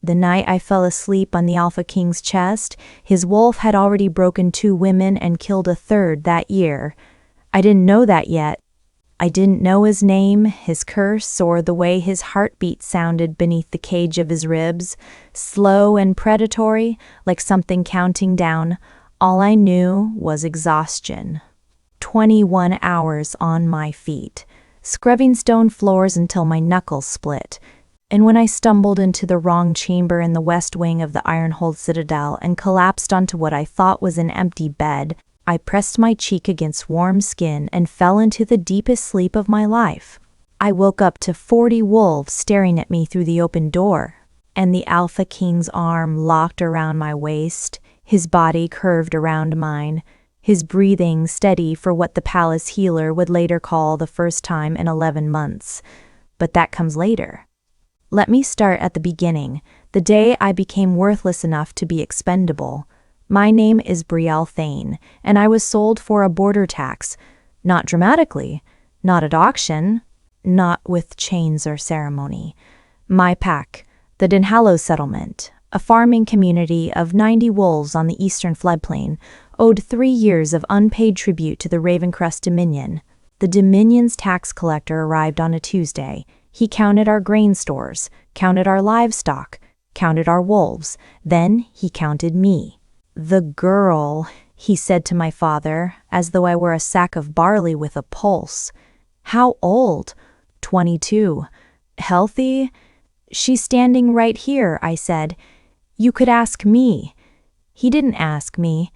The night I fell asleep on the Alpha King's chest, his wolf had already broken 2 women and killed a 3rd that year. I didn't know that yet. I didn't know his name, his curse, or the way his heartbeat sounded beneath the cage of his ribs, slow and predatory, like something counting down. All I knew was exhaustion. 21 hours on my feet, scrubbing stone floors until my knuckles split. And when I stumbled into the wrong chamber in the west wing of the Ironhold Citadel and collapsed onto what I thought was an empty bed, I pressed my cheek against warm skin and fell into the deepest sleep of my life. I woke up to 40 wolves staring at me through the open door, and the Alpha King's arm locked around my waist, his body curved around mine, his breathing steady for what the palace healer would later call the first time in 11 months. But that comes later. Let me start at the beginning, the day I became worthless enough to be expendable. My name is Brielle Thane, and I was sold for a border tax. Not dramatically, not at auction, not with chains or ceremony. My pack, the Denhallow settlement, a farming community of 90 wolves on the eastern floodplain, owed 3 years of unpaid tribute to the Ravencrest Dominion. The Dominion's tax collector arrived on a Tuesday. He counted our grain stores, counted our livestock, counted our wolves. Then he counted me. "The girl," he said to my father, as though I were a sack of barley with a pulse. "How old?" 22. "Healthy?" "She's standing right here," I said. "You could ask me." He didn't ask me.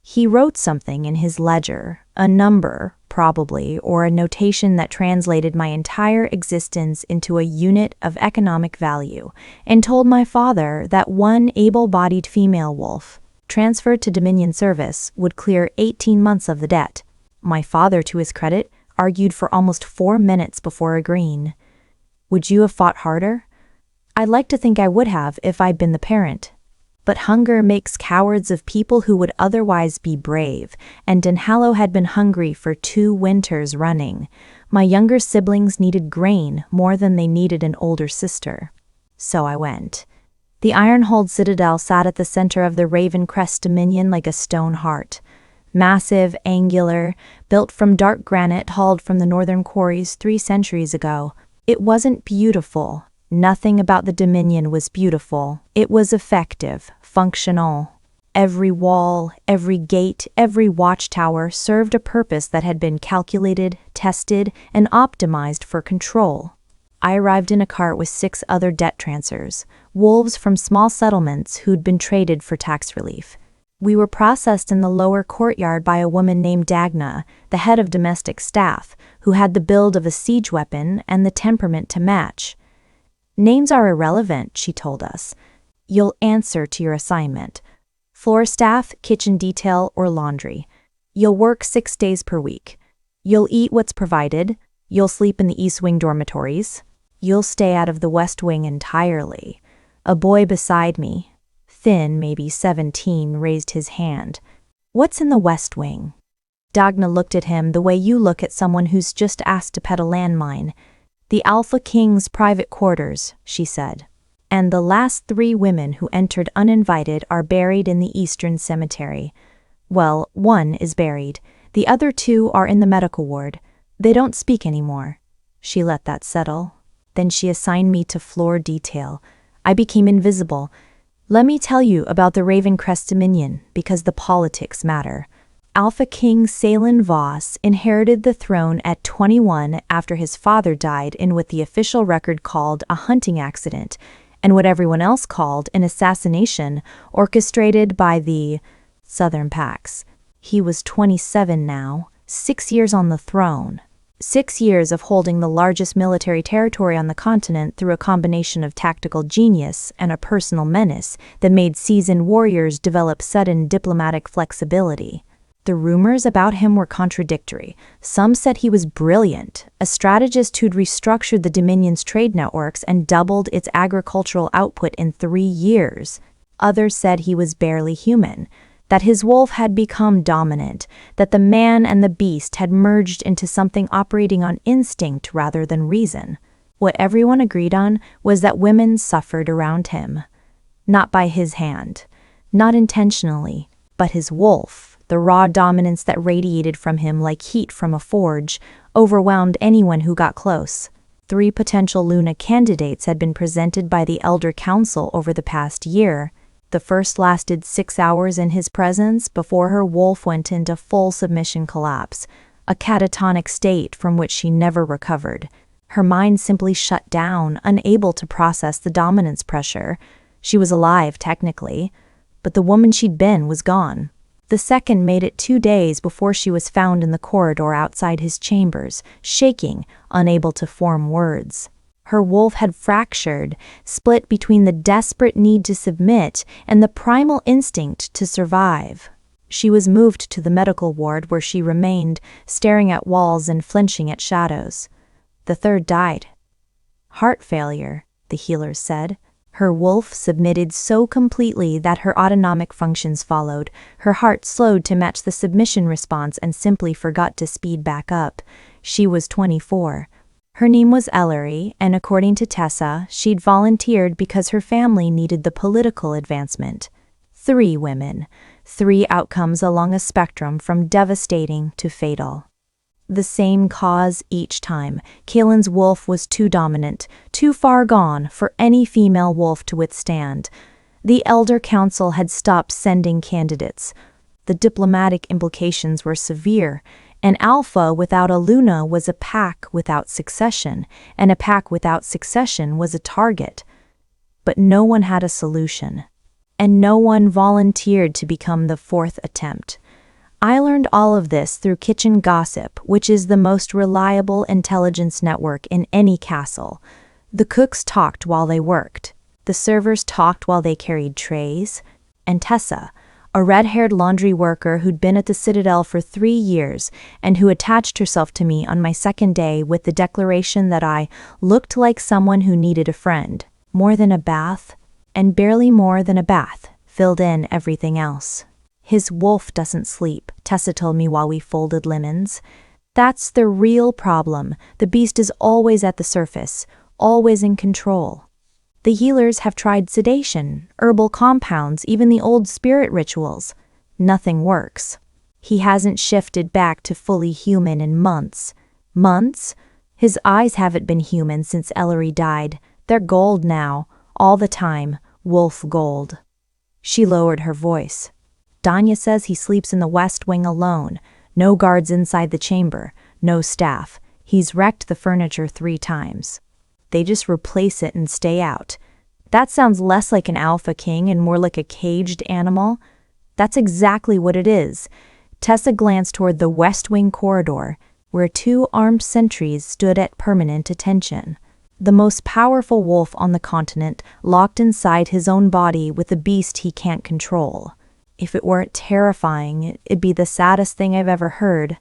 He wrote something in his ledger, a number, probably, or a notation that translated my entire existence into a unit of economic value, and told my father that one able-bodied female wolf, transferred to Dominion service, would clear 18 months of the debt. My father, to his credit, argued for almost 4 minutes before agreeing. "Would you have fought harder?" "I'd like to think I would have if I'd been the parent. But hunger makes cowards of people who would otherwise be brave, and Denhallow had been hungry for 2 winters running. My younger siblings needed grain more than they needed an older sister. So I went. The Ironhold Citadel sat at the center of the Ravencrest Dominion like a stone heart. Massive, angular, built from dark granite hauled from the northern quarries 3 centuries ago. It wasn't beautiful. Nothing about the Dominion was beautiful. It was effective, functional. Every wall, every gate, every watchtower served a purpose that had been calculated, tested, and optimized for control. I arrived in a cart with 6 other debt transfers, wolves from small settlements who'd been traded for tax relief. We were processed in the lower courtyard by a woman named Dagna, the head of domestic staff, who had the build of a siege weapon and the temperament to match. "Names are irrelevant," she told us. "You'll answer to your assignment. Floor staff, kitchen detail, or laundry. You'll work 6 days per week. You'll eat what's provided. You'll sleep in the East Wing dormitories. You'll stay out of the West Wing entirely." A boy beside me, thin, maybe 17, raised his hand. "What's in the West Wing?" Dagna looked at him the way you look at someone who's just asked to pet a landmine. "The Alpha King's private quarters," she said. "And the last 3 women who entered uninvited are buried in the Eastern Cemetery. Well, 1 is buried. The other 2 are in the medical ward. They don't speak anymore." She let that settle. Then she assigned me to floor detail. I became invisible. Let me tell you about the Ravencrest Dominion, because the politics matter. Alpha King Salen Voss inherited the throne at 21 after his father died in what the official record called a hunting accident, and what everyone else called an assassination orchestrated by the Southern Pax. He was 27 now, 6 years on the throne. 6 years of holding the largest military territory on the continent through a combination of tactical genius and a personal menace that made seasoned warriors develop sudden diplomatic flexibility. The rumors about him were contradictory. Some said he was brilliant, a strategist who'd restructured the Dominion's trade networks and doubled its agricultural output in 3 years. Others said he was barely human, that his wolf had become dominant, that the man and the beast had merged into something operating on instinct rather than reason. What everyone agreed on was that women suffered around him. Not by his hand. Not intentionally. But his wolf, the raw dominance that radiated from him like heat from a forge, overwhelmed anyone who got close. 3 potential Luna candidates had been presented by the Elder Council over the past year. The first lasted 6 hours in his presence before her wolf went into full submission collapse, a catatonic state from which she never recovered. Her mind simply shut down, unable to process the dominance pressure. She was alive, technically, but the woman she'd been was gone. The second made it 2 days before she was found in the corridor outside his chambers, shaking, unable to form words. Her wolf had fractured, split between the desperate need to submit and the primal instinct to survive. She was moved to the medical ward where she remained, staring at walls and flinching at shadows. The third died. Heart failure, the healers said. Her wolf submitted so completely that her autonomic functions followed. Her heart slowed to match the submission response and simply forgot to speed back up. She was 24. Her name was Ellery, and according to Tessa, she'd volunteered because her family needed the political advancement. 3 women, 3 outcomes along a spectrum from devastating to fatal. The same cause each time. Kaylin's wolf was too dominant, too far gone for any female wolf to withstand. The Elder Council had stopped sending candidates. The diplomatic implications were severe. An alpha without a Luna was a pack without succession, and a pack without succession was a target. But no one had a solution, and no one volunteered to become the 4th attempt. I learned all of this through kitchen gossip, which is the most reliable intelligence network in any castle. The cooks talked while they worked. The servers talked while they carried trays. And Tessa, a red-haired laundry worker who'd been at the Citadel for 3 years and who attached herself to me on my second day with the declaration that I looked like someone who needed a friend. More than a bath, and barely more than a bath, filled in everything else. His wolf doesn't sleep, Tessa told me while we folded linens. That's the real problem. The beast is always at the surface, always in control. The healers have tried sedation, herbal compounds, even the old spirit rituals. Nothing works. He hasn't shifted back to fully human in months. Months? His eyes haven't been human since Ellery died. They're gold now, all the time, wolf gold. She lowered her voice. Danya says he sleeps in the West Wing alone. No guards inside the chamber, no staff. He's wrecked the furniture 3 times. They just replace it and stay out. That sounds less like an alpha king and more like a caged animal. That's exactly what it is. Tessa glanced toward the West Wing corridor, where 2 armed sentries stood at permanent attention. The most powerful wolf on the continent, locked inside his own body with a beast he can't control. If it weren't terrifying, it'd be the saddest thing I've ever heard.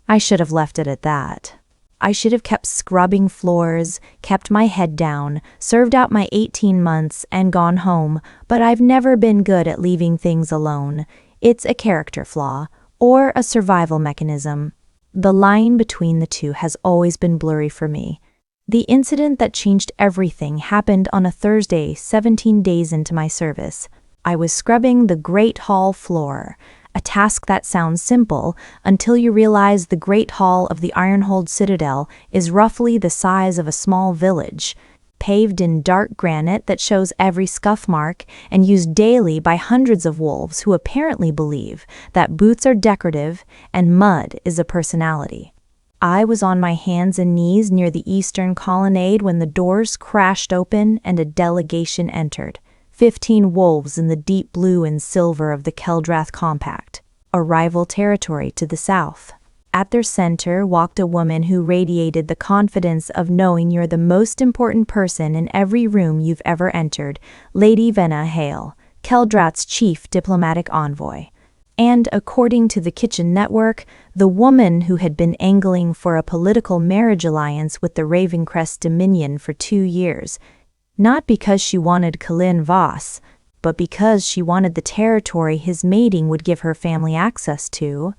I should have left it at that. I should have kept scrubbing floors, kept my head down, served out my 18 months, and gone home, but I've never been good at leaving things alone. It's a character flaw, or a survival mechanism. The line between the two has always been blurry for me. The incident that changed everything happened on a Thursday, 17 days into my service. I was scrubbing the Great Hall floor. A task that sounds simple until you realize the Great Hall of the Ironhold Citadel is roughly the size of a small village, paved in dark granite that shows every scuff mark and used daily by hundreds of wolves who apparently believe that boots are decorative and mud is a personality. I was on my hands and knees near the eastern colonnade when the doors crashed open and a delegation entered. 15 wolves in the deep blue and silver of the Keldrath Compact, a rival territory to the south. At their center walked a woman who radiated the confidence of knowing you're the most important person in every room you've ever entered, Lady Venna Hale, Keldrath's chief diplomatic envoy. And according to the Kitchen Network, the woman who had been angling for a political marriage alliance with the Ravencrest Dominion for 2 years. Not because she wanted Kalin Voss, but because she wanted the territory his mating would give her family access to.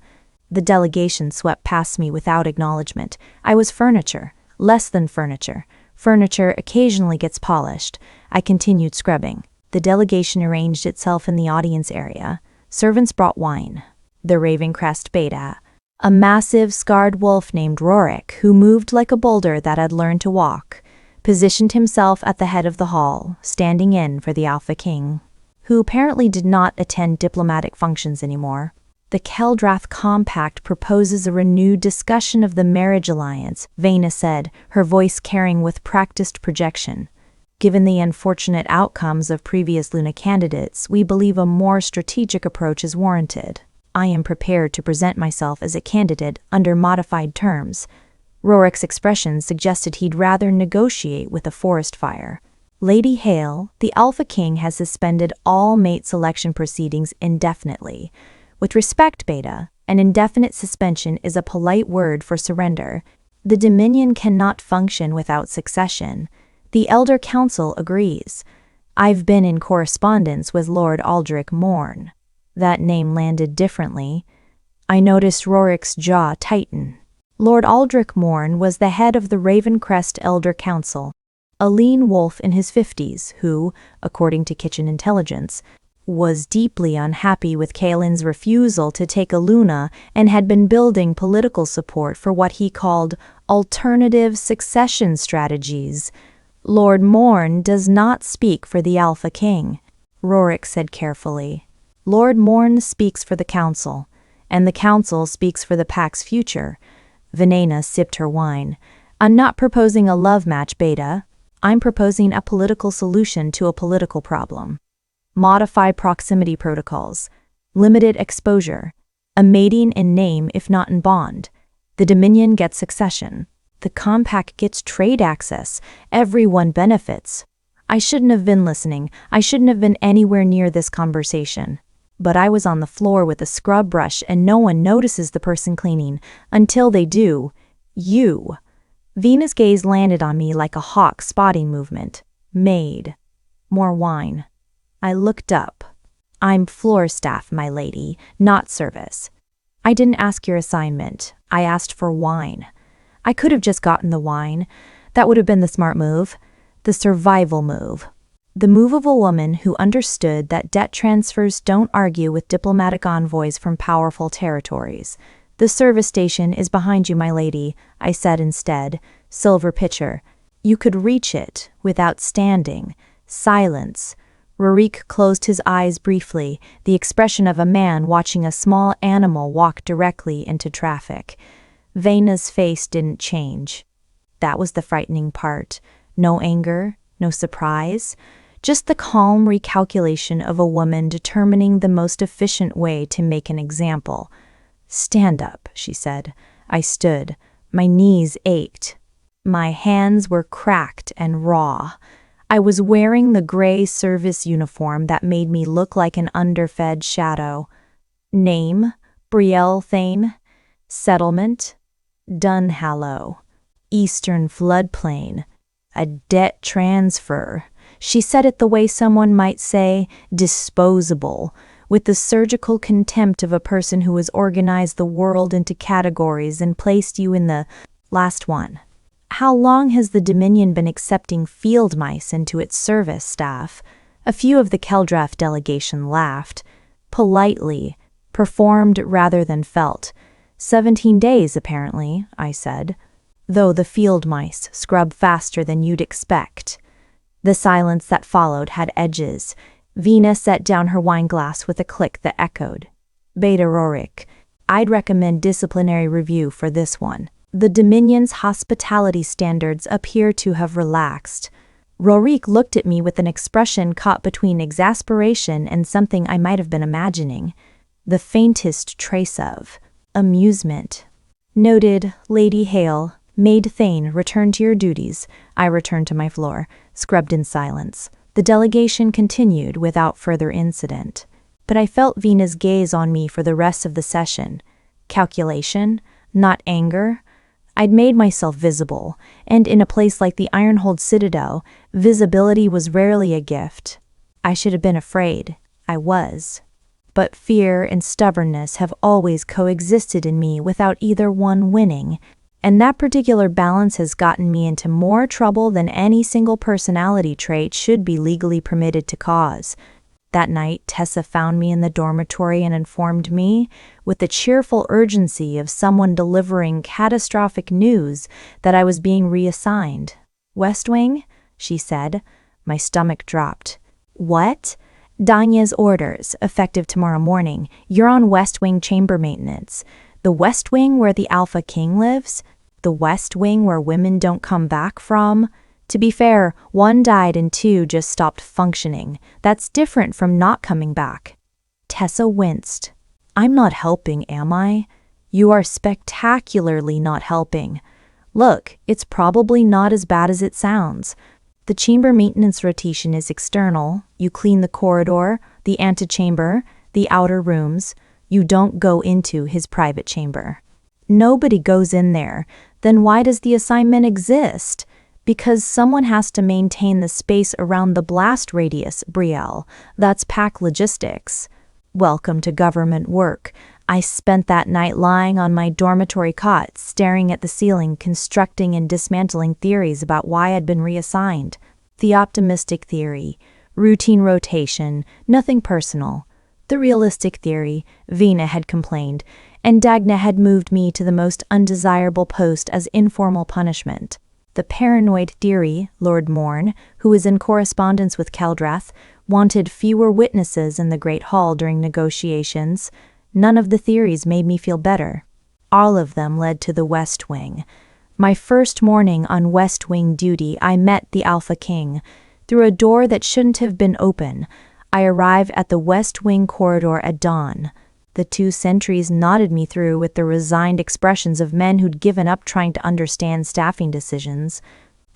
The delegation swept past me without acknowledgement. I was furniture, less than furniture. Furniture occasionally gets polished. I continued scrubbing. the delegation arranged itself in the audience area. Servants brought wine. The Ravencrest Beta, a massive, scarred wolf named Rorik, who moved like a boulder that had learned to walk, positioned himself at the head of the hall, standing in for the Alpha King, who apparently did not attend diplomatic functions anymore. The Keldrath Compact proposes a renewed discussion of the marriage alliance, Vena said, her voice carrying with practiced projection. Given the unfortunate outcomes of previous Luna candidates, we believe a more strategic approach is warranted. I am prepared to present myself as a candidate under modified terms. Rorik's expression suggested he'd rather negotiate with a forest fire. Lady Hale, the Alpha King, has suspended all mate selection proceedings indefinitely. With respect, Beta, an indefinite suspension is a polite word for surrender. The Dominion cannot function without succession. The Elder Council agrees. I've been in correspondence with Lord Aldrich Morn. That name landed differently. I noticed Rorik's jaw tighten. Lord Aldrich Morn was the head of the Ravencrest Elder Council, a lean wolf in his 50s who, according to Kitchen Intelligence, was deeply unhappy with Kaelin's refusal to take a Luna and had been building political support for what he called alternative succession strategies. Lord Morn does not speak for the Alpha King, Rorik said carefully. Lord Morn speaks for the Council, and the Council speaks for the Pack's future. Venena sipped her wine. I'm not proposing a love match, Beta. I'm proposing a political solution to a political problem. Modify proximity protocols, limited exposure, a mating in name if not in bond. The Dominion gets succession. The Compact gets trade access. Everyone benefits. I shouldn't have been listening. I shouldn't have been anywhere near this conversation. But I was on the floor with a scrub brush and no one notices the person cleaning until they do. You. Vena's gaze landed on me like a hawk spotting movement. Maid. More wine. I looked up. I'm floor staff, my lady, not service. I didn't ask your assignment. I asked for wine. I could have just gotten the wine. That would have been the smart move. The survival move. The move of a woman who understood that debt transfers don't argue with diplomatic envoys from powerful territories. The service station is behind you, my lady, I said instead. Silver pitcher. You could reach it without standing. Silence. Rorik closed his eyes briefly, the expression of a man watching a small animal walk directly into traffic. Vena's face didn't change. That was the frightening part. No anger, no surprise, just the calm recalculation of a woman determining the most efficient way to make an example. Stand up, she said. I stood. My knees ached. My hands were cracked and raw. I was wearing the gray service uniform that made me look like an underfed shadow. Name, Brielle Thane. Settlement, Dunhallow. Eastern floodplain. A debt transfer. She said it the way someone might say, disposable, with the surgical contempt of a person who has organized the world into categories and placed you in the last one. How long has the Dominion been accepting field mice into its service staff? A few of the Keldrath delegation laughed. Politely. Performed rather than felt. 17 days, apparently, I said. Though the field mice scrub faster than you'd expect. The silence that followed had edges. Vena set down her wineglass with a click that echoed. Beta Rorik, I'd recommend disciplinary review for this one. The Dominion's hospitality standards appear to have relaxed. Rorik looked at me with an expression caught between exasperation and something I might have been imagining. The faintest trace of amusement. Noted, Lady Hale. Maid Thane, return to your duties. I returned to my floor, scrubbed in silence. The delegation continued without further incident. But I felt Vena's gaze on me for the rest of the session. Calculation, not anger. I'd made myself visible, and in a place like the Ironhold Citadel, visibility was rarely a gift. I should have been afraid. I was. But fear and stubbornness have always coexisted in me without either one winning, And that particular balance has gotten me into more trouble than any single personality trait should be legally permitted to cause. That night, Tessa found me in the dormitory and informed me, with the cheerful urgency of someone delivering catastrophic news, that I was being reassigned. "West Wing?" she said. My stomach dropped. "What?" "Danya's orders, effective tomorrow morning. You're on West Wing chamber maintenance. The West Wing where the Alpha King lives? The West Wing where women don't come back from? To be fair, 1 died and 2 just stopped functioning. That's different from not coming back." Tessa winced. "I'm not helping, am I?" "You are spectacularly not helping. Look, it's probably not as bad as it sounds. The chamber maintenance rotation is external. You clean the corridor, the antechamber, the outer rooms. You don't go into his private chamber." "Nobody goes in there. Then why does the assignment exist?" "Because someone has to maintain the space around the blast radius, Brielle. That's pack logistics." Welcome to government work. I spent that night lying on my dormitory cot, staring at the ceiling, constructing and dismantling theories about why I'd been reassigned. The optimistic theory, routine rotation, nothing personal. The realistic theory, Vina had complained, and Dagna had moved me to the most undesirable post as informal punishment. The paranoid theory, Lord Morn, who was in correspondence with Keldrath, wanted fewer witnesses in the Great Hall during negotiations. None of the theories made me feel better. All of them led to the West Wing. My first morning on West Wing duty, I met the Alpha King. Through a door that shouldn't have been open, I arrived at the West Wing corridor at dawn. The 2 sentries nodded me through with the resigned expressions of men who'd given up trying to understand staffing decisions.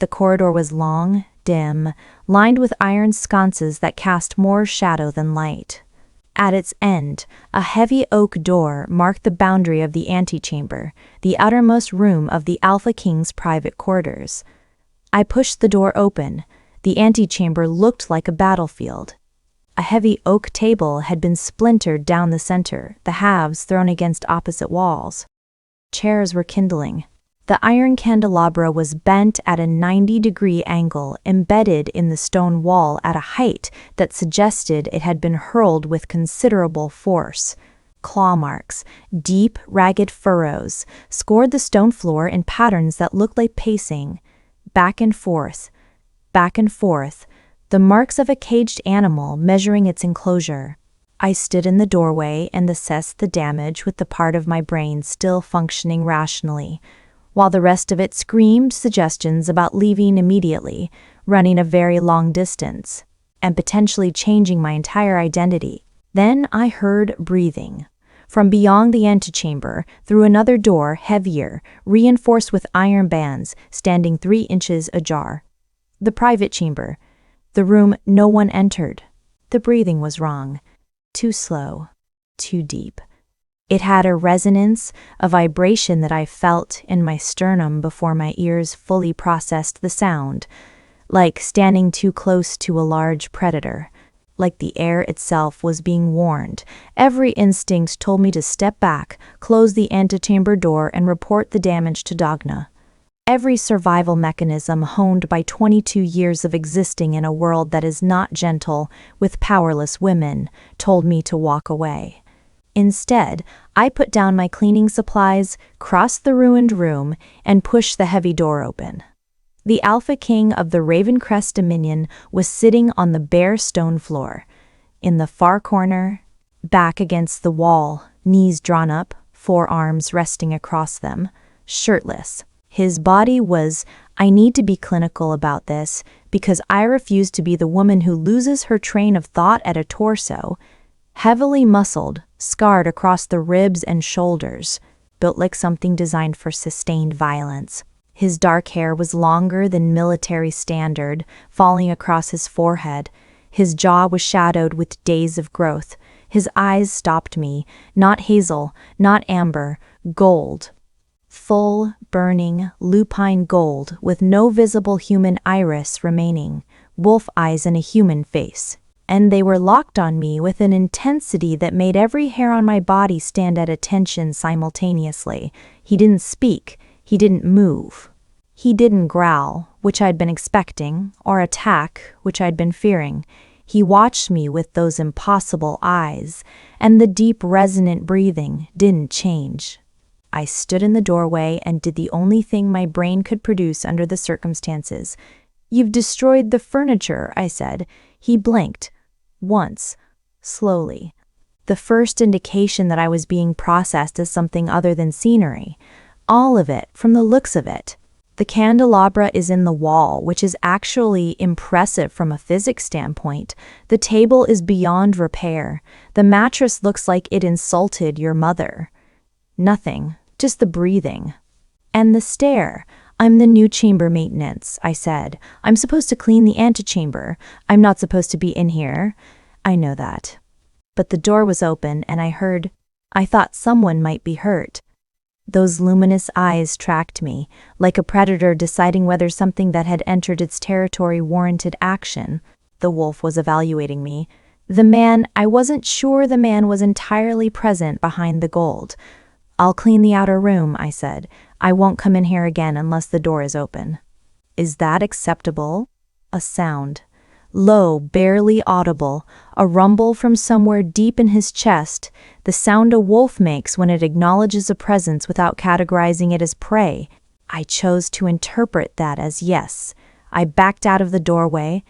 The corridor was long, dim, lined with iron sconces that cast more shadow than light. At its end, a heavy oak door marked the boundary of the antechamber, the outermost room of the Alpha King's private quarters. I pushed the door open. The antechamber looked like a battlefield. A heavy oak table had been splintered down the center, the halves thrown against opposite walls. Chairs were kindling. The iron candelabra was bent at a 90-degree angle, embedded in the stone wall at a height that suggested it had been hurled with considerable force. Claw marks, deep, ragged furrows, scored the stone floor in patterns that looked like pacing. Back and forth, the marks of a caged animal measuring its enclosure. I stood in the doorway and assessed the damage with the part of my brain still functioning rationally, while the rest of it screamed suggestions about leaving immediately, running a very long distance, and potentially changing my entire identity. Then I heard breathing. From beyond the antechamber, through another door, heavier, reinforced with iron bands, standing 3 inches ajar. The private chamber. The room no one entered. The breathing was wrong. Too slow. Too deep. It had a resonance, a vibration that I felt in my sternum before my ears fully processed the sound, like standing too close to a large predator. Like the air itself was being warned. Every instinct told me to step back, close the antechamber door, and report the damage to Dagna. Every survival mechanism honed by 22 years of existing in a world that is not gentle with powerless women told me to walk away. Instead, I put down my cleaning supplies, crossed the ruined room, and pushed the heavy door open. The Alpha King of the Ravencrest Dominion was sitting on the bare stone floor. In the far corner, back against the wall, knees drawn up, forearms resting across them, shirtless. His body was, I need to be clinical about this, because I refuse to be the woman who loses her train of thought at a torso, heavily muscled, scarred across the ribs and shoulders, built like something designed for sustained violence. His dark hair was longer than military standard, falling across his forehead. His jaw was shadowed with days of growth. His eyes stopped me, not hazel, not amber, gold. Full, burning, lupine gold with no visible human iris remaining, wolf eyes and a human face. And they were locked on me with an intensity that made every hair on my body stand at attention simultaneously. He didn't speak. He didn't move. He didn't growl, which I'd been expecting, or attack, which I'd been fearing. He watched me with those impossible eyes, and the deep, resonant breathing didn't change. I stood in the doorway and did the only thing my brain could produce under the circumstances. "You've destroyed the furniture," I said. He blinked. Once. Slowly. The first indication that I was being processed as something other than scenery. All of it, from the looks of it. The candelabra is in the wall, which is actually impressive from a physics standpoint. The table is beyond repair. The mattress looks like it insulted your mother. Nothing, just the breathing. And the stare. "I'm the new chamber maintenance," I said. "I'm supposed to clean the antechamber. I'm not supposed to be in here." "I know that." But the door was open and I thought someone might be hurt. Those luminous eyes tracked me, like a predator deciding whether something that had entered its territory warranted action. The wolf was evaluating me. I wasn't sure the man was entirely present behind the gold. "I'll clean the outer room," I said. "I won't come in here again unless the door is open." "Is that acceptable?" A sound. Low, barely audible, a rumble from somewhere deep in his chest, the sound a wolf makes when it acknowledges a presence without categorizing it as prey. I chose to interpret that as yes. I backed out of the doorway,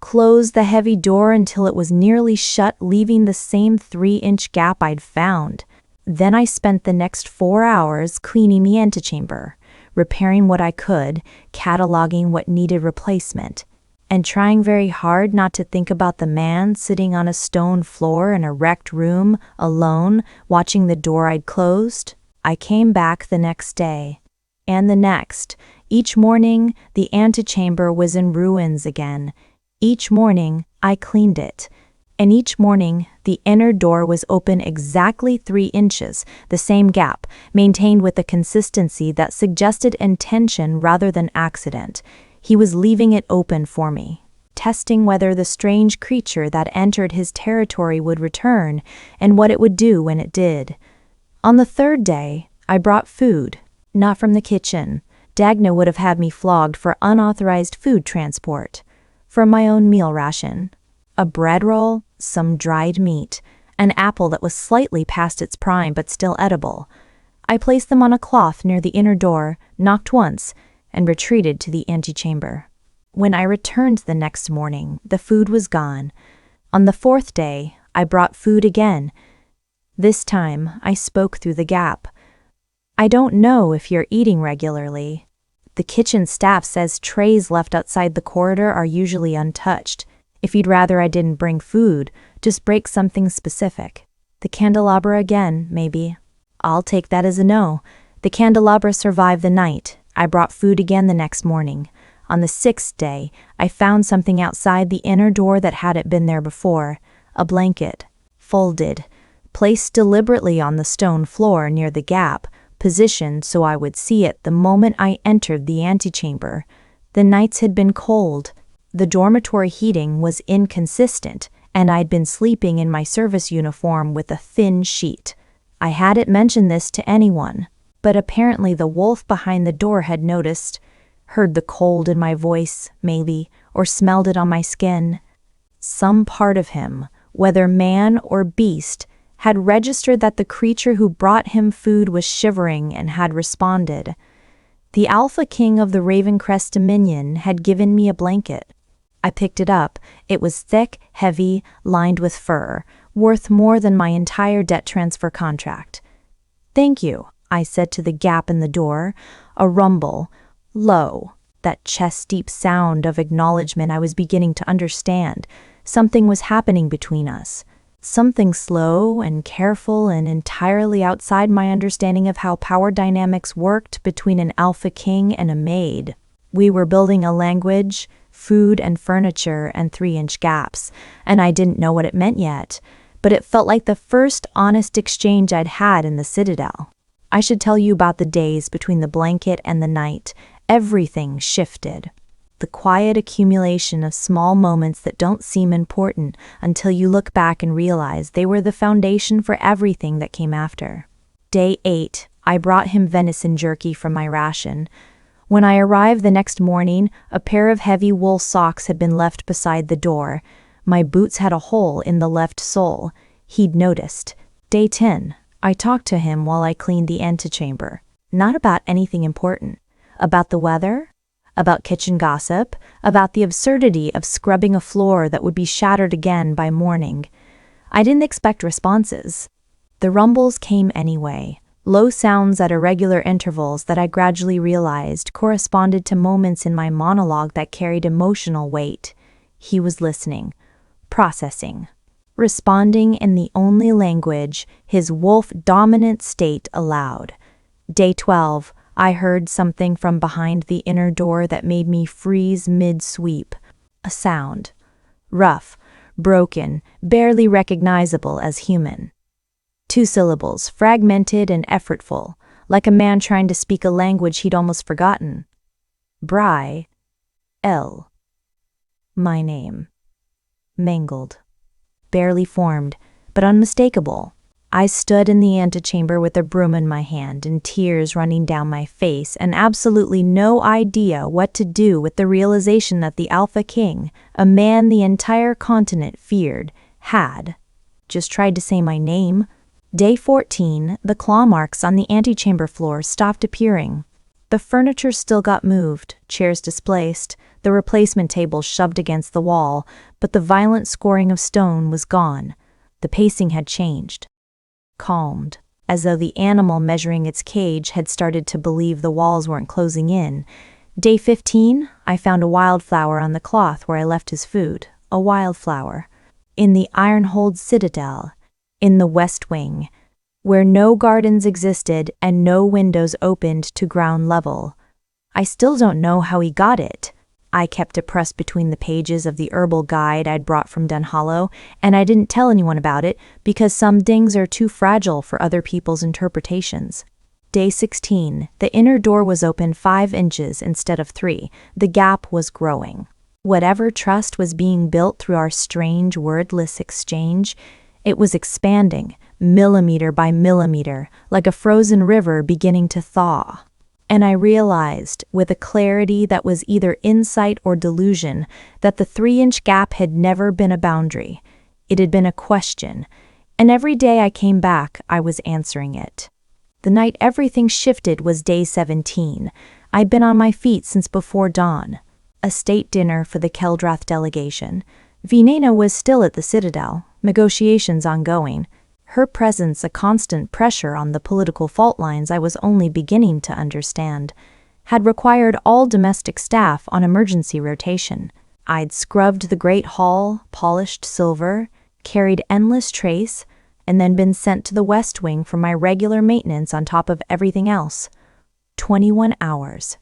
closed the heavy door until it was nearly shut, leaving the same 3-inch gap I'd found. Then I spent the next 4 hours cleaning the antechamber, repairing what I could, cataloging what needed replacement, and trying very hard not to think about the man sitting on a stone floor in a wrecked room, alone, watching the door I'd closed. I came back the next day, and the next. Each morning, the antechamber was in ruins again. Each morning, I cleaned it. And each morning, the inner door was open exactly 3 inches, the same gap, maintained with a consistency that suggested intention rather than accident. He was leaving it open for me, testing whether the strange creature that entered his territory would return and what it would do when it did. On the 3rd day, I brought food, not from the kitchen. Dagna would have had me flogged for unauthorized food transport. From my own meal ration. A bread roll, some dried meat, an apple that was slightly past its prime but still edible. I placed them on a cloth near the inner door, knocked once, and retreated to the antechamber. When I returned the next morning, the food was gone. On the 4th day, I brought food again. This time, I spoke through the gap. "I don't know if you're eating regularly. The kitchen staff says trays left outside the corridor are usually untouched. If you'd rather I didn't bring food, just break something specific. The candelabra again, maybe." "I'll take that as a no." The candelabra survived the night. I brought food again the next morning. On the 6th day, I found something outside the inner door that hadn't been there before. A blanket, folded, placed deliberately on the stone floor near the gap, positioned so I would see it the moment I entered the antechamber. The nights had been cold. The dormitory heating was inconsistent, and I'd been sleeping in my service uniform with a thin sheet. I hadn't mentioned this to anyone, but apparently the wolf behind the door had noticed, heard the cold in my voice, maybe, or smelled it on my skin. Some part of him, whether man or beast, had registered that the creature who brought him food was shivering and had responded. The Alpha King of the Ravencrest Dominion had given me a blanket. I picked it up. It was thick, heavy, lined with fur, worth more than my entire debt transfer contract. "Thank you," I said to the gap in the door. A rumble, low, that chest-deep sound of acknowledgement. I was beginning to understand. Something was happening between us. Something slow and careful and entirely outside my understanding of how power dynamics worked between an Alpha King and a Maid. We were building a language, food and furniture, and 3-inch gaps, and I didn't know what it meant yet, but it felt like the first honest exchange I'd had in the Citadel. I should tell you about the days between the blanket and the night. Everything shifted. The quiet accumulation of small moments that don't seem important until you look back and realize they were the foundation for everything that came after. Day 8, I brought him venison jerky from my ration. When I arrived the next morning, a pair of heavy wool socks had been left beside the door. My boots had a hole in the left sole. He'd noticed. Day 10. I talked to him while I cleaned the antechamber. Not about anything important. About the weather? About kitchen gossip? About the absurdity of scrubbing a floor that would be shattered again by morning. I didn't expect responses. The rumbles came anyway. Low sounds at irregular intervals that I gradually realized corresponded to moments in my monologue that carried emotional weight. He was listening, processing, responding in the only language his wolf-dominant state allowed. Day 12, I heard something from behind the inner door that made me freeze mid-sweep. A sound. Rough, broken, barely recognizable as human. 2 syllables, fragmented and effortful, like a man trying to speak a language he'd almost forgotten. Bry. L. My name. Mangled. Barely formed, but unmistakable. I stood in the antechamber with a broom in my hand and tears running down my face and absolutely no idea what to do with the realization that the Alpha King, a man the entire continent feared, had just tried to say my name. Day 14, the claw marks on the antechamber floor stopped appearing. The furniture still got moved, chairs displaced, the replacement table shoved against the wall, but the violent scoring of stone was gone. The pacing had changed. Calmed, as though the animal measuring its cage had started to believe the walls weren't closing in. Day 15, I found a wildflower on the cloth where I left his food. A wildflower. In the iron-holed citadel. In the West Wing, where no gardens existed and no windows opened to ground level. I still don't know how he got it. I kept it pressed between the pages of the herbal guide I'd brought from Dunhollow, and I didn't tell anyone about it because some things are too fragile for other people's interpretations. Day 16, the inner door was open 5 inches instead of 3. The gap was growing. Whatever trust was being built through our strange wordless exchange, it was expanding, millimeter by millimeter, like a frozen river beginning to thaw. And I realized, with a clarity that was either insight or delusion, that the 3-inch gap had never been a boundary. It had been a question, and every day I came back, I was answering it. The night everything shifted was day 17. I'd been on my feet since before dawn. A state dinner for the Keldrath delegation. Vinena was still at the Citadel, negotiations ongoing. Her presence a constant pressure on the political fault lines I was only beginning to understand. Had required all domestic staff on emergency rotation. I'd scrubbed the great hall, polished silver, carried endless trace, and then been sent to the West Wing for my regular maintenance on top of everything else. 21 hours.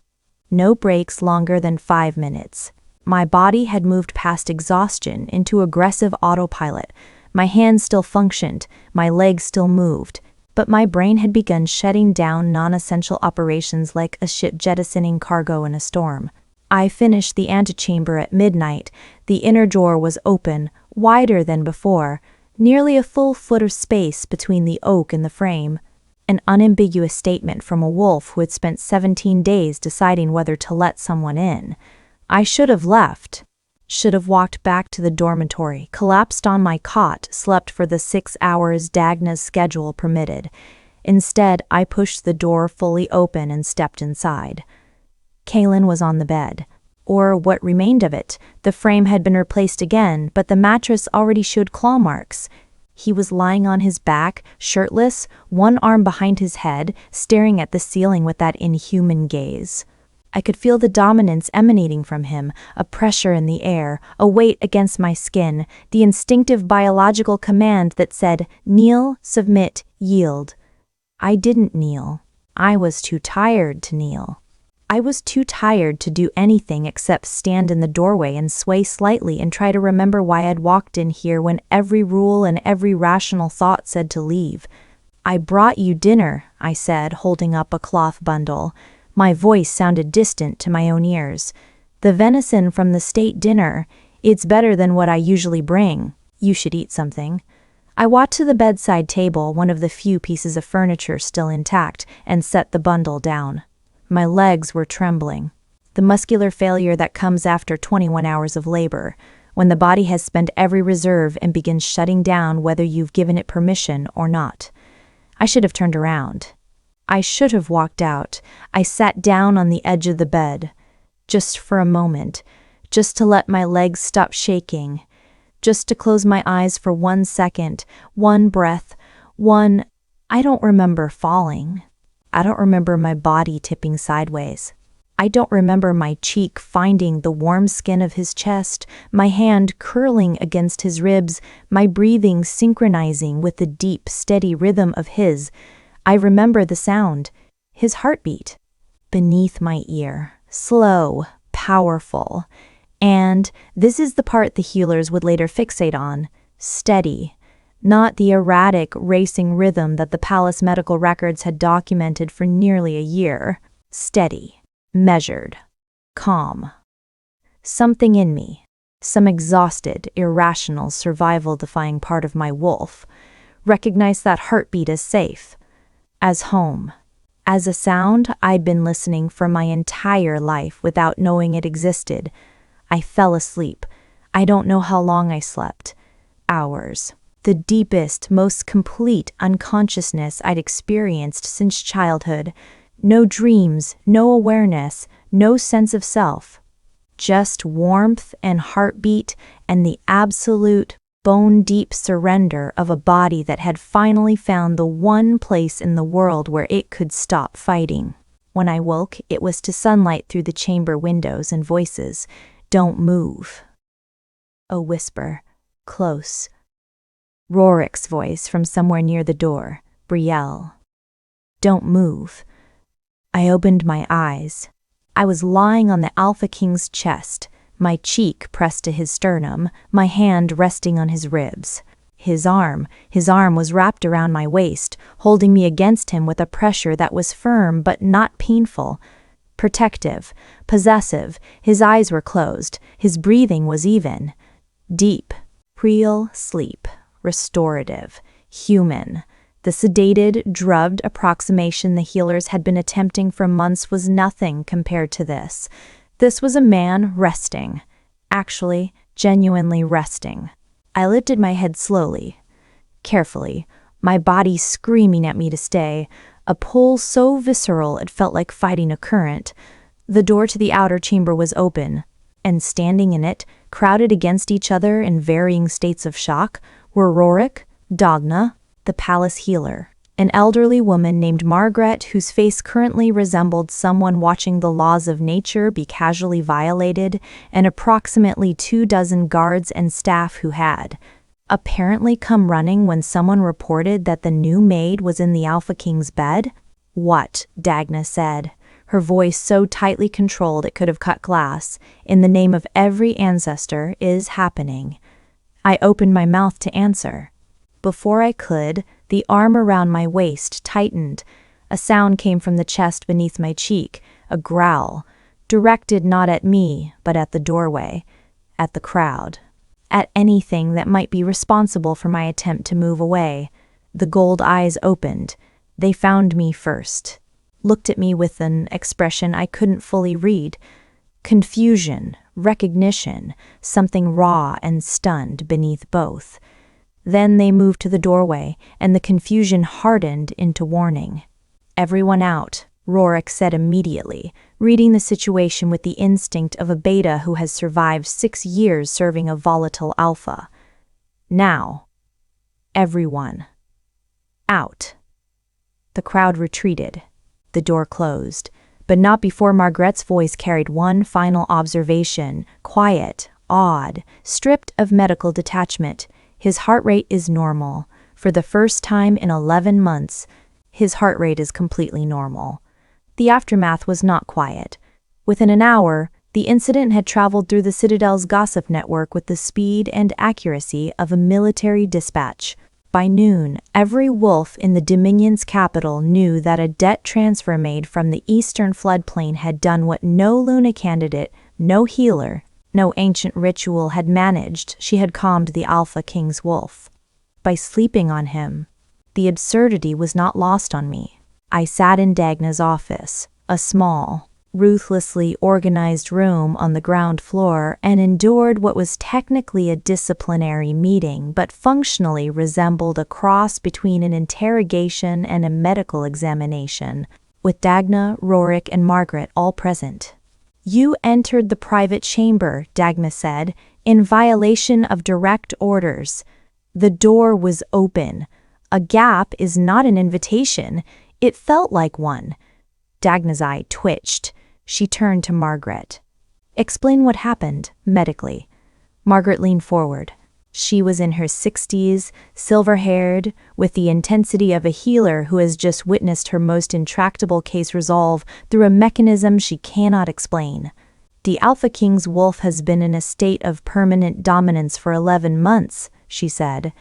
No breaks longer than 5 minutes. My body had moved past exhaustion into aggressive autopilot. My hands still functioned, my legs still moved, but my brain had begun shutting down non-essential operations like a ship jettisoning cargo in a storm. I finished the antechamber at midnight. The inner door was open, wider than before, nearly a full foot of space between the oak and the frame. An unambiguous statement from a wolf who had spent 17 days deciding whether to let someone in. I should have left. Should have walked back to the dormitory, collapsed on my cot, slept for the 6 hours Dagna's schedule permitted. Instead, I pushed the door fully open and stepped inside. Kaelin was on the bed, or what remained of it. The frame had been replaced again, but the mattress already showed claw marks. He was lying on his back, shirtless, one arm behind his head, staring at the ceiling with that inhuman gaze. I could feel the dominance emanating from him, a pressure in the air, a weight against my skin, the instinctive biological command that said, kneel, submit, yield. I didn't kneel. I was too tired to kneel. I was too tired to do anything except stand in the doorway and sway slightly and try to remember why I'd walked in here when every rule and every rational thought said to leave. I brought you dinner, I said, holding up a cloth bundle. My voice sounded distant to my own ears. The venison from the state dinner. It's better than what I usually bring. You should eat something. I walked to the bedside table, one of the few pieces of furniture still intact, and set the bundle down. My legs were trembling. The muscular failure that comes after 21 hours of labor, when the body has spent every reserve and begins shutting down whether you've given it permission or not. I should have turned around. I should have walked out. I sat down on the edge of the bed, just for a moment, just to let my legs stop shaking, just to close my eyes for 1 second, one breath, I don't remember falling. I don't remember my body tipping sideways. I don't remember my cheek finding the warm skin of his chest, my hand curling against his ribs, my breathing synchronizing with the deep, steady rhythm of his. I remember the sound, his heartbeat, beneath my ear, slow, powerful. And this is the part the healers would later fixate on, steady, not the erratic, racing rhythm that the palace medical records had documented for nearly a year. Steady. Measured, calm. Something in me, some exhausted, irrational, survival-defying part of my wolf, recognized that heartbeat as safe, as home, as a sound I'd been listening for my entire life without knowing it existed. I fell asleep. I don't know how long I slept. Hours. The deepest, most complete unconsciousness I'd experienced since childhood. No dreams, no awareness, no sense of self. Just warmth and heartbeat and the absolute, bone-deep surrender of a body that had finally found the one place in the world where it could stop fighting. When I woke, it was to sunlight through the chamber windows and voices. Don't move. A whisper, close. Rorik's voice from somewhere near the door, Brielle. Don't move. I opened my eyes. I was lying on the Alpha King's chest, my cheek pressed to his sternum, my hand resting on his ribs. His arm was wrapped around my waist, holding me against him with a pressure that was firm but not painful. Protective, possessive, his eyes were closed, his breathing was even. Deep, real sleep, restorative, human. The sedated, drugged approximation the healers had been attempting for months was nothing compared to this. This was a man resting. Actually, genuinely resting. I lifted my head slowly, carefully, my body screaming at me to stay, a pull so visceral it felt like fighting a current. The door to the outer chamber was open, and standing in it, crowded against each other in varying states of shock, were Rorik, Dagna, the palace healer, an elderly woman named Margaret whose face currently resembled someone watching the laws of nature be casually violated, and approximately 24 guards and staff who had apparently come running when someone reported that the new maid was in the Alpha King's bed. What? Dagna said, her voice so tightly controlled it could have cut glass. In the name of every ancestor is happening. I opened my mouth to answer. Before I could, the arm around my waist tightened. A sound came from the chest beneath my cheek, a growl, directed not at me, but at the doorway, at the crowd, at anything that might be responsible for my attempt to move away. The gold eyes opened. They found me first, looked at me with an expression I couldn't fully read. Confusion, recognition, something raw and stunned beneath both. Then they moved to the doorway, and the confusion hardened into warning. Everyone out, Rorik said immediately, reading the situation with the instinct of a beta who has survived 6 years serving a volatile alpha. Now, everyone. Out. The crowd retreated. The door closed, but not before Margaret's voice carried one final observation, quiet, awed, stripped of medical detachment. His heart rate is normal. For the first time in 11 months, his heart rate is completely normal. The aftermath was not quiet. Within an hour, the incident had traveled through the Citadel's gossip network with the speed and accuracy of a military dispatch. By noon, every wolf in the Dominion's capital knew that a debt transfer made from the eastern floodplain had done what no Luna candidate, no healer, no ancient ritual had managed. She had calmed the Alpha King's wolf. by sleeping on him. The absurdity was not lost on me. I sat in Dagna's office, a small, ruthlessly organized room on the ground floor, and endured what was technically a disciplinary meeting but functionally resembled a cross between an interrogation and a medical examination, with Dagna, Rorik, and Margaret all present. "You entered the private chamber," Dagna said, "in violation of direct orders. The door was open. A gap is not an invitation. It felt like one." Dagna's eye twitched. She turned to Margaret. "Explain what happened, medically." Margaret leaned forward. She was in her 60s, silver-haired, with the intensity of a healer who has just witnessed her most intractable case resolve through a mechanism she cannot explain. "The Alpha King's wolf has been in a state of permanent dominance for 11 months, she said.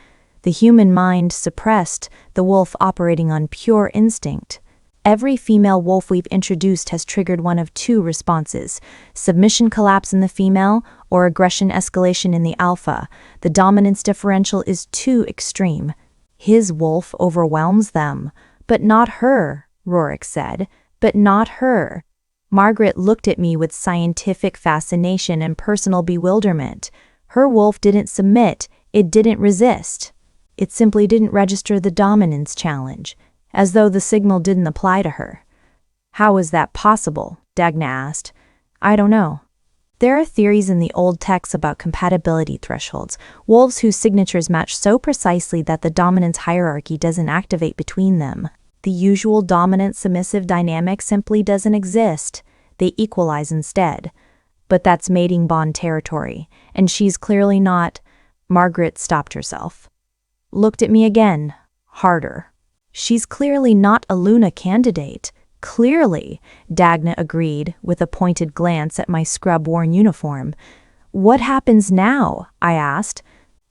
"The human mind suppressed, the wolf operating on pure instinct. Every female wolf we've introduced has triggered one of two responses: submission collapse in the female or aggression escalation in the alpha. The dominance differential is too extreme. His wolf overwhelms them. But not her," Rorik said. "But not her." Margaret looked at me with scientific fascination and personal bewilderment. Her wolf didn't submit, it didn't resist. It simply didn't register the dominance challenge, as though the signal didn't apply to her. "How is that possible?" Dagna asked. "I don't know. There are theories in the old texts about compatibility thresholds, wolves whose signatures match so precisely that the dominance hierarchy doesn't activate between them. The usual dominant-submissive dynamic simply doesn't exist. They equalize instead. But that's mating bond territory, and she's clearly not—" Margaret stopped herself. Looked at me again, harder. "She's clearly not a Luna candidate. Clearly," Dagna agreed, with a pointed glance at my scrub-worn uniform. "What happens now?" I asked.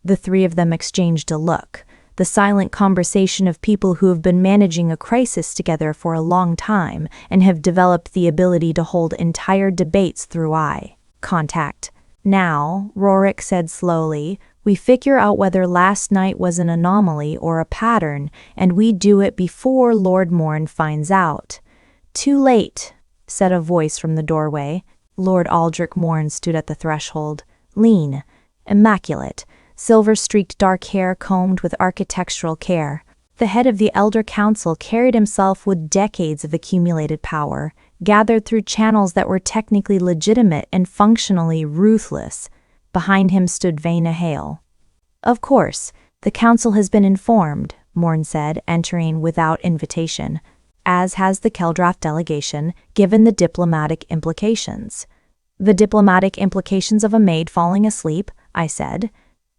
The three of them exchanged a look, the silent conversation of people who have been managing a crisis together for a long time and have developed the ability to hold entire debates through eye contact. "Now," Rorik said slowly, "we figure out whether last night was an anomaly or a pattern, and we do it before Lord Morn finds out." "Too late," said a voice from the doorway. Lord Aldrich Morn stood at the threshold, lean, immaculate, silver-streaked dark hair combed with architectural care. The head of the Elder Council carried himself with decades of accumulated power, gathered through channels that were technically legitimate and functionally ruthless. Behind him stood Vena Hale. "Of course, the council has been informed," Morn said, entering without invitation, "as has the Keldrath delegation, given the diplomatic implications." "The diplomatic implications of a maid falling asleep?" I said.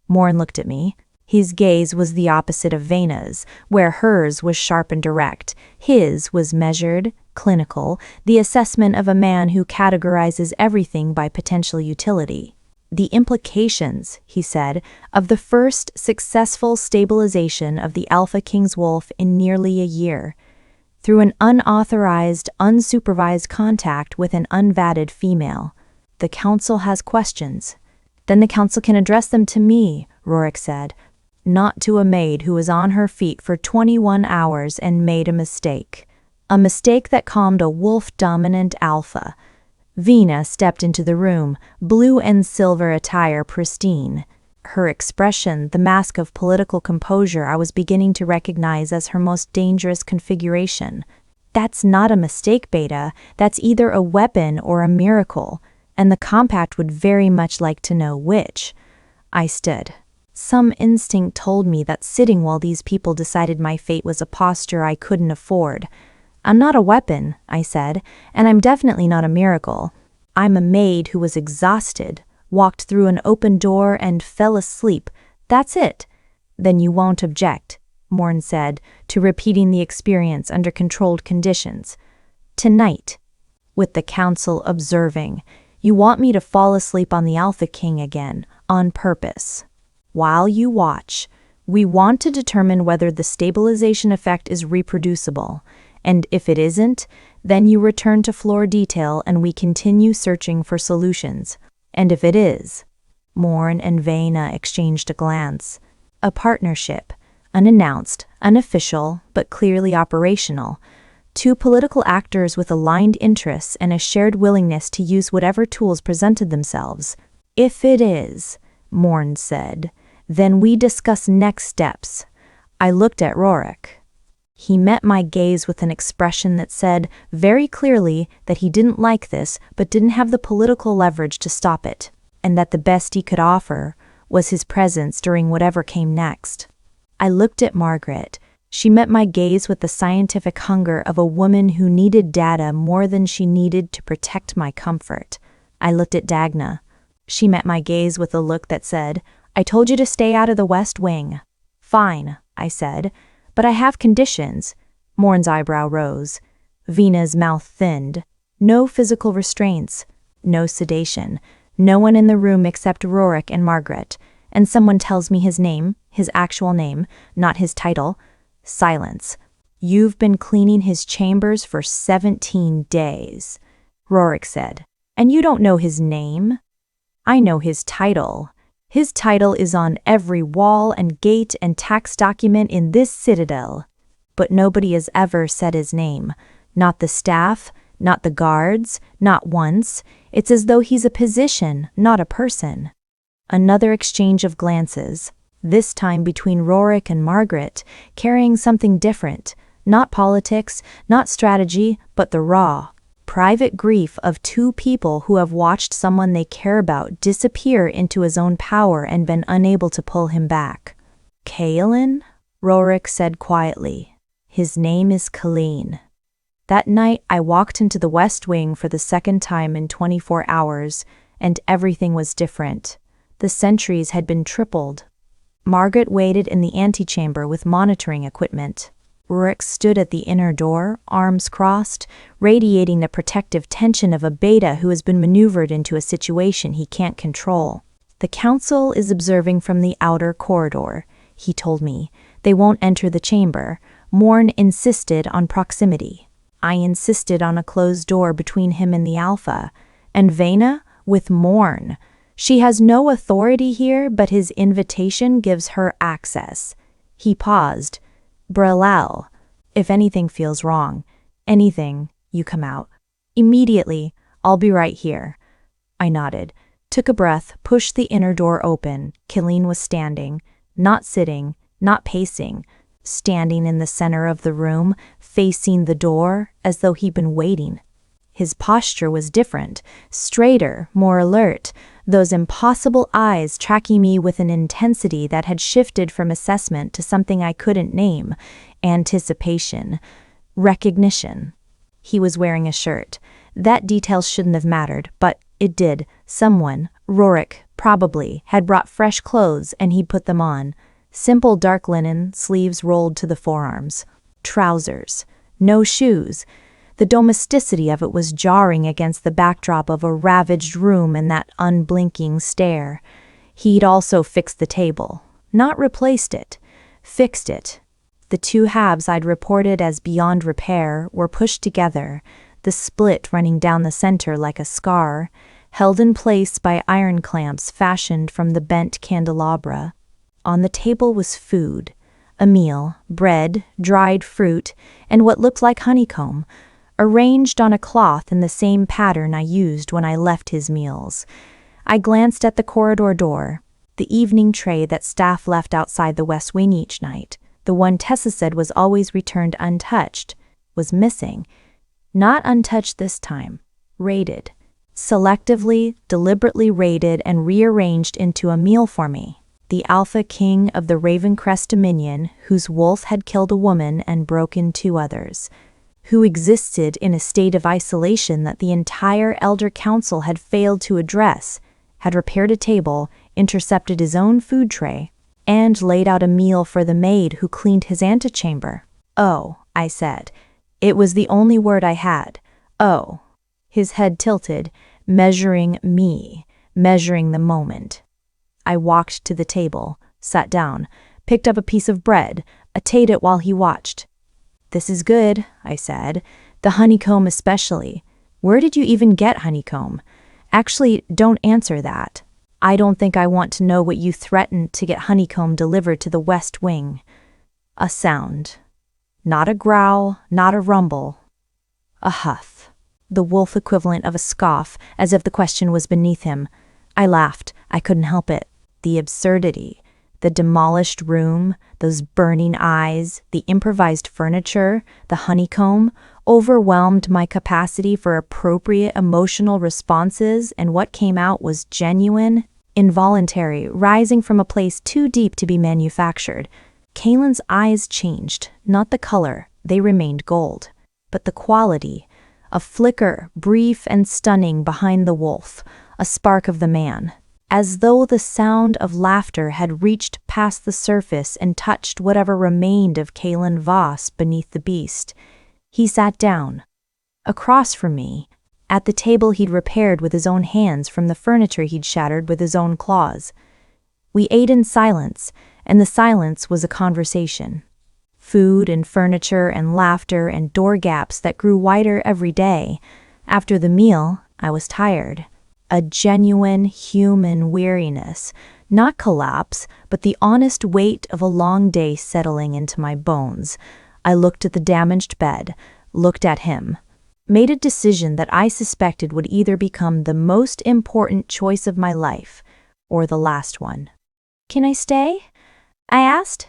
Morn looked at me. His gaze was the opposite of Vena's, where hers was sharp and direct. His was measured, clinical, the assessment of a man who categorizes everything by potential utility. "The implications," he said, "of the first successful stabilization of the Alpha King's wolf in nearly a year. Through an unauthorized, unsupervised contact with an unvatted female. The council has questions." "Then the council can address them to me," Rorik said. "Not to a maid who was on her feet for 21 hours and made a mistake. A mistake that calmed a wolf-dominant alpha." Vena stepped into the room, blue and silver attire pristine. Her expression, the mask of political composure I was beginning to recognize as her most dangerous configuration. "That's not a mistake, Beta. That's either a weapon or a miracle, and the Compact would very much like to know which." I stood. Some instinct told me that sitting while these people decided my fate was a posture I couldn't afford. "I'm not a weapon," I said, "and I'm definitely not a miracle. I'm a maid who was exhausted, walked through an open door and fell asleep. That's it." "Then you won't object," Morn said, "to repeating the experience under controlled conditions. Tonight, with the council observing. You want me to fall asleep on the Alpha King again, on purpose. While you watch, we want to determine whether the stabilization effect is reproducible, and if it isn't, then you return to floor detail and we continue searching for solutions. And if it is—" Morn and Vena exchanged a glance. "A partnership," Unannounced, unofficial, but clearly operational. Two political actors with aligned interests and a shared willingness to use whatever tools presented themselves. If it is, Morn said, then we discuss next steps. I looked at Rorik. He met my gaze with an expression that said very clearly that he didn't like this but didn't have the political leverage to stop it, and that the best he could offer was his presence during whatever came next. I looked at Margaret. She met my gaze with the scientific hunger of a woman who needed data more than she needed to protect my comfort. I looked at Dagna. She met my gaze with a look that said, I told you to stay out of the West Wing. Fine, I said, but I have conditions. Morn's eyebrow rose. Vina's mouth thinned. No physical restraints. No sedation. No one in the room except Rorik and Margaret. And someone tells me his name, his actual name, not his title. Silence. You've been cleaning his chambers for 17 days, Rorik said. And you don't know his name? I know his title. His title is on every wall and gate and tax document in this citadel. But nobody has ever said his name. Not the staff, not the guards, not once. It's as though he's a position, not a person. Another exchange of glances, this time between Rorik and Margaret, carrying something different. Not politics, not strategy, but the raw, private grief of two people who have watched someone they care about disappear into his own power and been unable to pull him back. Kaelin? Rorik said quietly. His name is Colleen. That night I walked into the West Wing for the second time in 24 hours, and everything was different. The sentries had been tripled. Margaret waited in the antechamber with monitoring equipment. Rorik stood at the inner door, arms crossed, radiating the protective tension of a beta who has been maneuvered into a situation he can't control. The council is observing from the outer corridor, he told me. They won't enter the chamber. Morn insisted on proximity. I insisted on a closed door between him and the Alpha. And Vena with Morn. She has no authority here, but his invitation gives her access. He paused. Brelel, if anything feels wrong, anything, you come out. Immediately, I'll be right here. I nodded, took a breath, pushed the inner door open. Colleen was standing, not sitting, not pacing, standing in the center of the room, facing the door, as though he'd been waiting. His posture was different, straighter, more alert, those impossible eyes tracking me with an intensity that had shifted from assessment to something I couldn't name, anticipation, recognition. He was wearing a shirt. That detail shouldn't have mattered, but it did. Someone, Rorik, probably, had brought fresh clothes and he'd put them on. Simple dark linen, sleeves rolled to the forearms. Trousers. No shoes. The domesticity of it was jarring against the backdrop of a ravaged room and that unblinking stare. He'd also fixed the table. Not replaced it. Fixed it. The two halves I'd reported as beyond repair were pushed together, the split running down the center like a scar, held in place by iron clamps fashioned from the bent candelabra. On the table was food. A meal, bread, dried fruit, and what looked like honeycomb, arranged on a cloth in the same pattern I used when I left his meals. I glanced at the corridor door, the evening tray that staff left outside the West Wing each night. The one Tessa said was always returned untouched, was missing. Not untouched this time, raided. Selectively, deliberately raided and rearranged into a meal for me. The Alpha King of the Ravencrest Dominion, whose wolf had killed a woman and broken 2 others. Who existed in a state of isolation that the entire Elder Council had failed to address, had repaired a table, intercepted his own food tray, and laid out a meal for the maid who cleaned his antechamber. Oh, I said. It was the only word I had. Oh. His head tilted, measuring me, measuring the moment. I walked to the table, sat down, picked up a piece of bread, ate it while he watched. This is good, I said. The honeycomb especially. Where did you even get honeycomb? Actually, don't answer that. I don't think I want to know what you threatened to get honeycomb delivered to the West Wing. A sound. Not a growl, not a rumble. A huff. The wolf equivalent of a scoff, as if the question was beneath him. I laughed. I couldn't help it. The absurdity. The demolished room, those burning eyes, the improvised furniture, the honeycomb, overwhelmed my capacity for appropriate emotional responses, and what came out was genuine, involuntary, rising from a place too deep to be manufactured. Kaylin's eyes changed, not the color, they remained gold, but the quality. A flicker, brief and stunning, behind the wolf, a spark of the man. As though the sound of laughter had reached past the surface and touched whatever remained of Kaylin Voss beneath the beast. He sat down. Across from me, at the table he'd repaired with his own hands from the furniture he'd shattered with his own claws. We ate in silence, and the silence was a conversation. Food and furniture and laughter and door gaps that grew wider every day. After the meal, I was tired. A genuine human weariness, not collapse, but the honest weight of a long day settling into my bones. I looked at the damaged bed, looked at him, made a decision that I suspected would either become the most important choice of my life or the last one. "Can I stay?" I asked.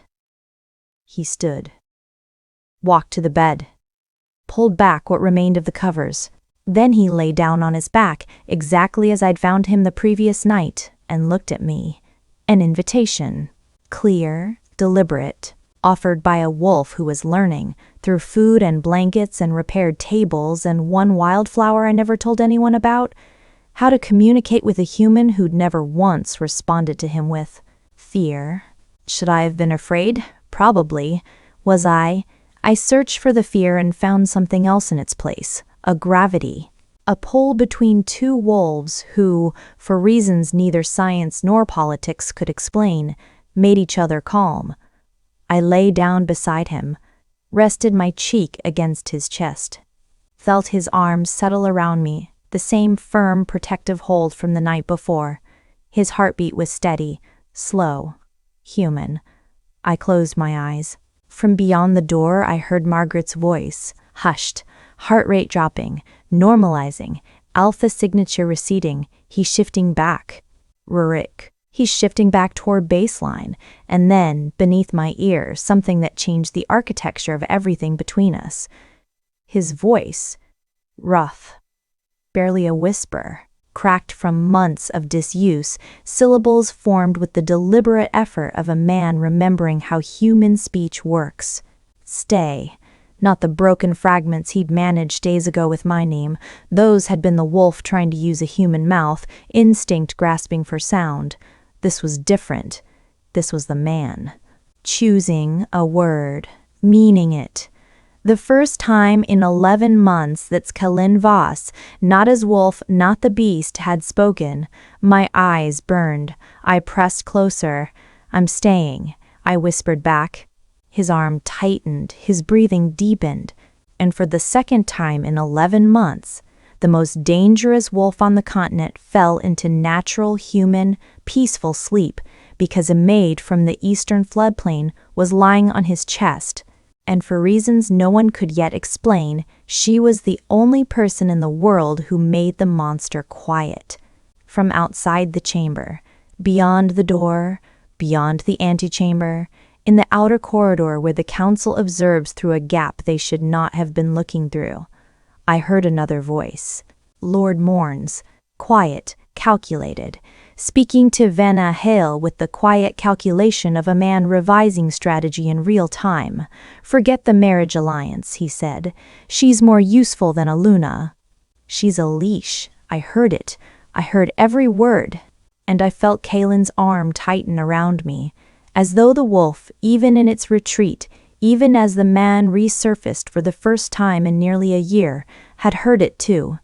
He stood, walked to the bed, pulled back what remained of the covers. Then he lay down on his back, exactly as I'd found him the previous night, and looked at me. An invitation, clear, deliberate, offered by a wolf who was learning, through food and blankets and repaired tables and one wildflower I never told anyone about, how to communicate with a human who'd never once responded to him with fear. Should I have been afraid? Probably. Was I? I searched for the fear and found something else in its place. A gravity, a pull between two wolves who, for reasons neither science nor politics could explain, made each other calm. I lay down beside him, rested my cheek against his chest, felt his arms settle around me, the same firm, protective hold from the night before. His heartbeat was steady, slow, human. I closed my eyes. From beyond the door, I heard Margaret's voice, hushed, heart rate dropping, normalizing, alpha signature receding. He's shifting back. Rurik. He's shifting back toward baseline. And then, beneath my ear, something that changed the architecture of everything between us. His voice, rough, barely a whisper, cracked from months of disuse, syllables formed with the deliberate effort of a man remembering how human speech works. Stay. Not the broken fragments he'd managed days ago with my name. Those had been the wolf trying to use a human mouth, instinct grasping for sound. This was different. This was the man. Choosing a word, meaning it. The first time in 11 months that Kaylin Voss, not as wolf, not the beast, had spoken. My eyes burned. I pressed closer. "I'm staying," I whispered back. His arm tightened, his breathing deepened, and for the second time in 11 months, the most dangerous wolf on the continent fell into natural, human, peaceful sleep because a maid from the eastern floodplain was lying on his chest, and for reasons no one could yet explain, she was the only person in the world who made the monster quiet. From outside the chamber, beyond the door, beyond the antechamber, in the outer corridor where the council observes through a gap they should not have been looking through, I heard another voice. Lord Morn's, quiet, calculated, speaking to Vanna Hale with the quiet calculation of a man revising strategy in real time. "Forget the marriage alliance," he said. "She's more useful than a Luna." "She's a leash." I heard it. I heard every word, and I felt Kaylin's arm tighten around me, as though the wolf, even in its retreat, even as the man resurfaced for the first time in nearly a year, had heard it too,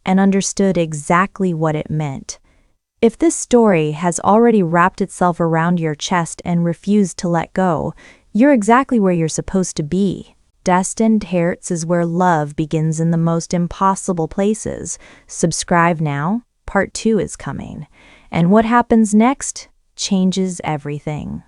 and understood exactly what it meant. If this story has already wrapped itself around your chest and refused to let go, you're exactly where you're supposed to be. Destined Hertz is where love begins in the most impossible places. Subscribe now. Part 2 is coming. And what happens next changes everything.